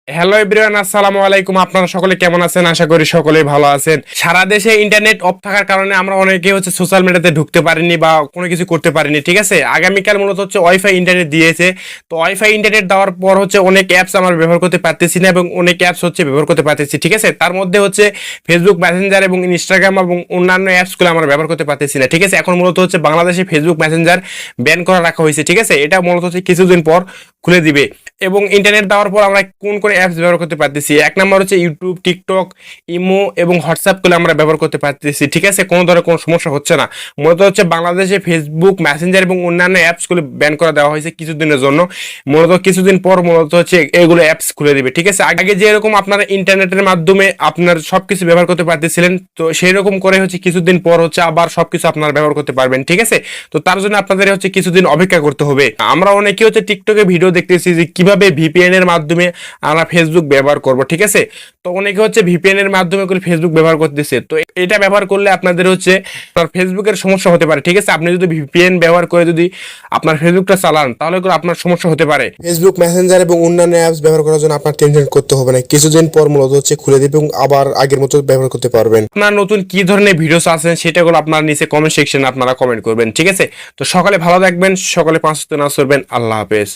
Hello everyone, আসসালামু আলাইকুম। আপনারা সকলে কেমন আছেন? আশা করি সকলেই ভালো আছেন। সারা দেশে ইন্টারনেট অফ থাকার কারণে আমরা অনেকে সোশ্যাল মিডিয়াতে ঢুকতে পারিনি বা কোনো কিছু করতে পারিনি, ঠিক আছে। আগামীকাল মূলত ওয়াইফাই ইন্টারনেট দিয়েছে। তো ওয়াইফাই ইন্টারনেট দেওয়ার পর অনেক অ্যাপস আমরা ব্যবহার করতে পারতেছি না এবং অনেক অ্যাপস ব্যবহার করতে পারতেছি, ঠিক আছে। তার মধ্যে ফেসবুক মেসেঞ্জার এবং ইনস্টাগ্রাম এবং অন্যান্য অ্যাপসগুলো আমরা ব্যবহার করতে পারতেছি না, ঠিক আছে। এখন মূলত বাংলাদেশে ফেসবুক মেসেঞ্জার ব্যান করা রাখা হয়েছে, ঠিক আছে। এটা মূলত কিছুদিন পর খুলে দিবে। এবং ইন্টারনেট দেওয়ার পর আমরা কোন কোন অ্যাপস ব্যবহার করতে পারতেছি, এক নম্বর ইউটিউব, টিকটক, ইমো এবং হোয়াটসঅ্যাপগুলো আমরা ব্যবহার করতে পারতেছি, ঠিক আছে। কোনো ধরনের কোনো সমস্যা হচ্ছে না। মূলত বাংলাদেশে ফেসবুক মেসেঞ্জার এবং অন্যান্য অ্যাপসগুলো ব্যান করে দেওয়া হয়েছে কিছুদিনের জন্য। মূলত কিছুদিন পর এগুলো অ্যাপস খুলে দিবে, ঠিক আছে। আগে যেরকম আপনারা ইন্টারনেটের মাধ্যমে আপনার সবকিছু ব্যবহার করতে পারতেছিলেন, তো সেই রকম করে কিছুদিন পর আবার সবকিছু আপনারা ব্যবহার করতে পারবেন, ঠিক আছে। তো তার জন্য আপনাদের কিছুদিন অপেক্ষা করতে হবে। আমরা অনেকে টিকটকে ভিডিও দেখতেছি যে কিভাবে ভিপিএন এর মাধ্যমে আমরা ফেসবুক ব্যবহার করব, ঠিক আছে। তো অনেকে ভিপিএন এর মাধ্যমে করে ফেসবুক ব্যবহার করতেছে। তো এটা ব্যবহার করলে আপনাদের আপনার ফেসবুকের সমস্যা হতে পারে, ঠিক আছে। আপনি যদি ভিপিএন ব্যবহার করে যদি আপনার ফেসবুকটা চালান, তাহলে করে আপনার সমস্যা হতে পারে। ফেসবুক মেসেঞ্জার এবং অন্যান্য অ্যাপস ব্যবহার করার জন্য আপনার টেনশন করতে হবে না, কিছুদিন পর মূলত খুলে দিবে এবং আবার আগের মতো ব্যবহার করতে পারবেন। আপনার নতুন কি ধরনের ভিডিওস আছেন সেটাগুলো আপনার নিচে কমেন্ট সেকশনে আপনারা কমেন্ট করবেন, ঠিক আছে। তো সকালে ভালো থাকবেন, সকালে 5 নামাজ পড়বেন। আল্লাহ হাফেজ।